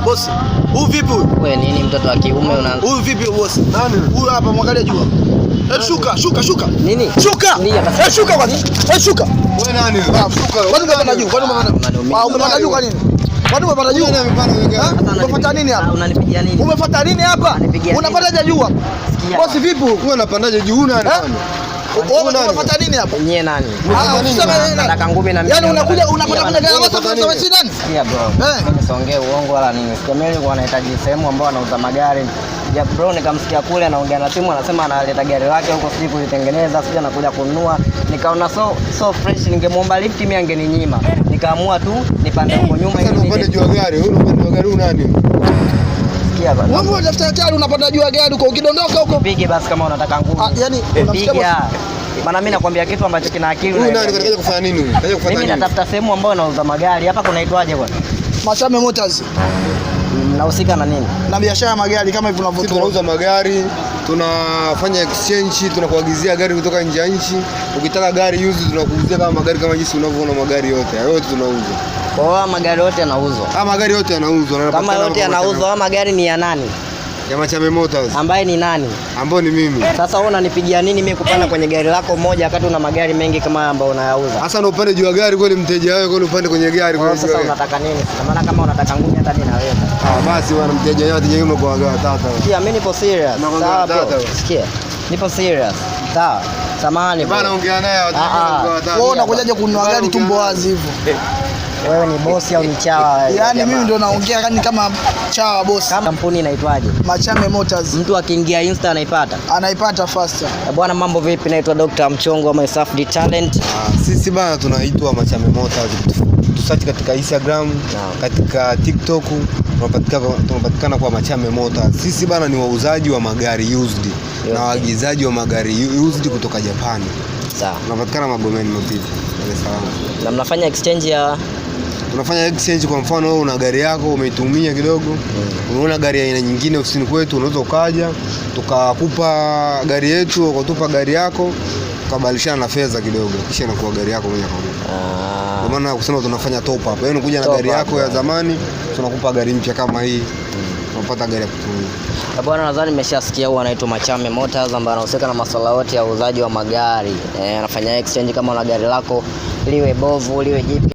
Boss. Huyu vipi huyu? Wewe nini mtoto wa kiume unaanza? Huyu vipi boss? Nani? Huyu hapa mwangalie jua. Shuka. Nini? Shuka. Shuka kwanza. Shuka. Wewe nani? Shuka. Kwani umepanda juu? Umepanda juu kwa nini? Kwani umepanda juu? Umefuata nini hapa? Unanipigia nini? Umefuata nini hapa? Unapandaje juu hapa? Boss vipi? Wewe unapandaje juu nani? Unafuata nini hapa? Nyie nani? Nataka ngumi na mimi. Yaani unakuja unapanda kwenye gari watu wanasema si nani? Sikia bro. Nisongee uongo wala nini. Sikameli kwa anahitaji sehemu ambao anauza magari. Ya bro nikamsikia kule anaongea na simu anasema analeta gari lake huko sisi kulitengeneza sisi anakuja kununua. Nikaona so fresh ningemuomba lift mimi angeninyima. Nikaamua tu nipande huko nyuma ili nipande juu ya gari. Wewe unapanda gari nani? Sikia bana. Wewe unatafuta gari unapanda juu ya gari huko ukidondoka huko. Pige basi kama unataka nguvu. Yaani unamsikia maana mimi nakwambia kitu ambacho kina akili. Huyu nani katika kufanya nini huyu? Katika kufanya nini? Mimi natafuta sehemu ambayo inauza magari. Hapa kunaitwaje bwana? Machame Motors. Mnahusika na nini? Na biashara ya magari kama hivi tunavyotoa. Sisi tunauza magari, tunafanya exchange, tunakuagizia gari kutoka nje ya nchi. Ukitaka gari used tunakuuzia kama magari kama jinsi unavyoona magari yote. Yote tunauza. Kwa magari yote yanauzwa. Magari yote yanauzwa. Kama yote yanauzwa, magari ni ya nani? Ya Machame Motors. Ambaye ni nani? Ambao ni mimi. Sasa wewe unanipigia nini mimi kupanda kwenye gari lako moja wakati una magari mengi kama ambayo unayauza? Sasa na upande juu ya gari kweli mteja wako kweli upande kwenye gari kweli. Sasa unataka nini? Kwa maana kama unataka ngumi hata mimi naweza. Basi bwana mteja yote yeye kwa gawa tata. Sikia mimi nipo serious. Sawa bro. Sikia. Nipo serious. Sawa. Samahani bwana ongea naye watu kwa tata. Wewe unakujaje kununua gari tumbo wazi hivyo? Wewe ni bosi au ni chawa? Yaani mimi ndo naongea kama chawa bosi. Kampuni inaitwaje? Machame Motors. Mtu akiingia Insta anaipata? Anaipata faster. Bwana mambo vipi? Naitwa Dr. Mchongo wa Myself the Talent. Sisi bana tunaitwa Machame Motors. Tusearch katika Instagram, katika TikTok, tunapatikana kwa Machame Motors. Sisi bana ni wauzaji wa magari used na waagizaji wa magari used kutoka Japani. Sawa. Tunapatikana Magomeni Mapiti. Dar es Salaam. Na mnafanya exchange ya Tunafanya exchange. Kwa mfano wewe una gari yako umeitumia kidogo, unaona gari aina nyingine ofisini kwetu, unaweza ukaja tukakupa gari yetu, ukatupa gari yako, tukabadilishana na fedha kidogo, kisha inakuwa gari yako moja kwa moja. Kwa maana kusema tunafanya top up. Yaani unakuja na gari yako ya zamani, tunakupa gari mpya kama hii. Unapata gari ya kutumia. Bwana nadhani nimeshasikia huyu anaitwa Machame Motors ambaye anahusika na masuala yote ya uuzaji wa magari. Anafanya exchange kama una gari lako liwe bovu, liwe jipya.